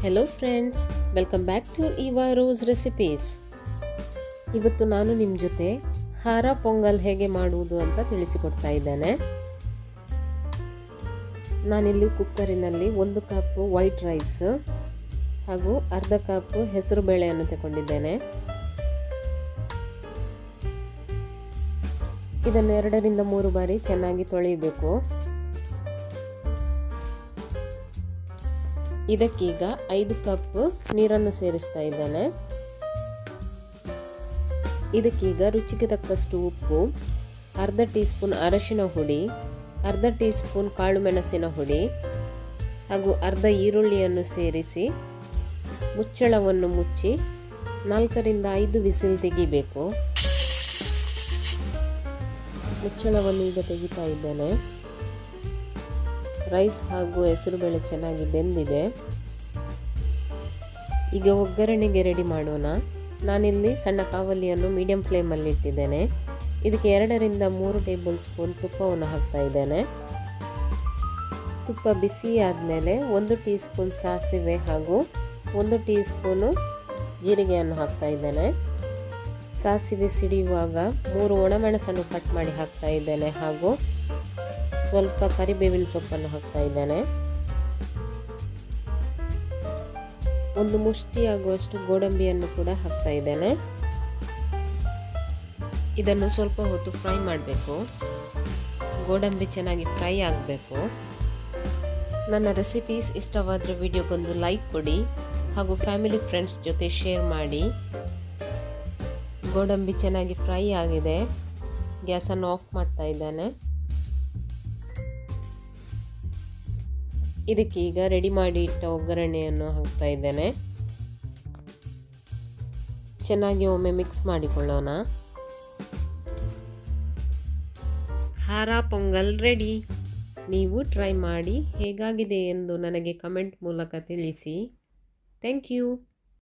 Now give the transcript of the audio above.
Hello friends, welcome back to ಇವಾರೋಸ್ recipes. ಇವತ್ತು ನಾನು ನಿಮ್ಮ ಜೊತೆ ಖಾರ ಪೊಂಗಲ್ ಹೇಗೆ ಮಾಡುವುದು ಅಂತ ತಿಳಿಸಿಕೊಡ್ತಾ ಇದ್ದೇನೆ. ನಾನಿಲ್ಲಿ ಕುಕ್ಕರಿನಲ್ಲಿ 1 ಕಪ್ ವೈಟ್ ರೈಸ್ ಹಾಗೂ ಅರ್ಧ ಕಪ್ ಹೆಸರು ಬೇಳೆಯನ್ನು ತಗೊಂಡಿದ್ದೇನೆ. ಇದನ್ನು 2 ರಿಂದ 3 ಬಾರಿ ಚೆನ್ನಾಗಿ ತೊಳೆಯಬೇಕು. ಇದಕ್ಕೀಗ 5 ಕಪ್ ನೀರನ್ನು ಸೇರಿಸ್ತಾ ಇದ್ದೇನೆ. ಇದಕ್ಕೀಗ ರುಚಿಗೆ ತಕ್ಕಷ್ಟು ಉಪ್ಪು, ಅರ್ಧ ಟೀ ಸ್ಪೂನ್ ಅರಶಿನ ಹುಡಿ, ಅರ್ಧ ಟೀ ಸ್ಪೂನ್ ಕಾಳು ಮೆಣಸಿನ ಹುಡಿ ಹಾಗೂ ಅರ್ಧ ಈರುಳ್ಳಿಯನ್ನು ಸೇರಿಸಿ ಮುಚ್ಚಳವನ್ನು ಮುಚ್ಚಿ 4 ರಿಂದ 5 ವಿಸಿಲ್ ತೆಗಿಬೇಕು. ಮುಚ್ಚಳವನ್ನು ಈಗ ತೆಗಿತಾ ಇದ್ದೇನೆ. ರೈಸ್ ಹಾಗೂ ಹೆಸರುಬೇಳೆ ಚೆನ್ನಾಗಿ ಬೆಂದಿದೆ. ಈಗ ಒಗ್ಗರಣೆಗೆ ರೆಡಿ ಮಾಡೋಣ. ನಾನಿಲ್ಲಿ ಸಣ್ಣ ಕಾವಲಿಯನ್ನು ಮೀಡಿಯಂ ಫ್ಲೇಮಲ್ಲಿ ಇಟ್ಟಿದ್ದೇನೆ. ಇದಕ್ಕೆ 2 ರಿಂದ 3 ಟೇಬಲ್ ಸ್ಪೂನ್ ತುಪ್ಪವನ್ನು ಹಾಕ್ತಾ ಇದ್ದೇನೆ. ತುಪ್ಪ ಬಿಸಿ ಆದಮೇಲೆ 1 ಟೀ ಸ್ಪೂನ್ ಸಾಸಿವೆ ಹಾಗೂ 1 ಟೀ ಸ್ಪೂನು ಜೀರಿಗೆಯನ್ನು ಹಾಕ್ತಾ ಇದ್ದೇನೆ. ಸಾಸಿವೆ ಸಿಡಿಯುವಾಗ 3 ಒಣಮೆಣಸನ್ನು ಕಟ್ ಮಾಡಿ ಹಾಕ್ತಾ ಇದ್ದೇನೆ ಹಾಗೂ ಸ್ವಲ್ಪ ಕರಿಬೇವಿನ ಸೊಪ್ಪನ್ನು ಹಾಕ್ತಾ ಇದ್ದೇನೆ. 1 ಮುಷ್ಟಿ ಆಗುವಷ್ಟು ಗೋಡಂಬಿಯನ್ನು ಕೂಡ ಹಾಕ್ತಾ ಇದ್ದೇನೆ. ಇದನ್ನು ಸ್ವಲ್ಪ ಹೊತ್ತು ಫ್ರೈ ಮಾಡಬೇಕು. ಗೋಡಂಬಿ ಚೆನ್ನಾಗಿ ಫ್ರೈ ಆಗಬೇಕು. ನನ್ನ ರೆಸಿಪೀಸ್ ಇಷ್ಟವಾದರೆ ವಿಡಿಯೋಗೊಂದು ಲೈಕ್ ಕೊಡಿ ಹಾಗೂ ಫ್ಯಾಮಿಲಿ ಫ್ರೆಂಡ್ಸ್ ಜೊತೆ ಶೇರ್ ಮಾಡಿ. ಗೋಡಂಬಿ ಚೆನ್ನಾಗಿ ಫ್ರೈ ಆಗಿದೆ. ಗ್ಯಾಸನ್ನು ಆಫ್ ಮಾಡ್ತಾ ಇದ್ದೇನೆ. ಇದಕ್ಕೆ ಈಗ ರೆಡಿ ಮಾಡಿ ಇಟ್ಟ ಒಗ್ಗರಣೆಯನ್ನು ಹಾಕ್ತಾ ಇದ್ದೇನೆ. ಚೆನ್ನಾಗಿ ಒಮ್ಮೆ ಮಿಕ್ಸ್ ಮಾಡಿಕೊಳ್ಳೋಣ. ಖಾರ ಪೊಂಗಲ್ ರೆಡಿ. ನೀವು ಟ್ರೈ ಮಾಡಿ ಹೇಗಾಗಿದೆ ಎಂದು ನನಗೆ ಕಮೆಂಟ್ ಮೂಲಕ ತಿಳಿಸಿ. Thank you.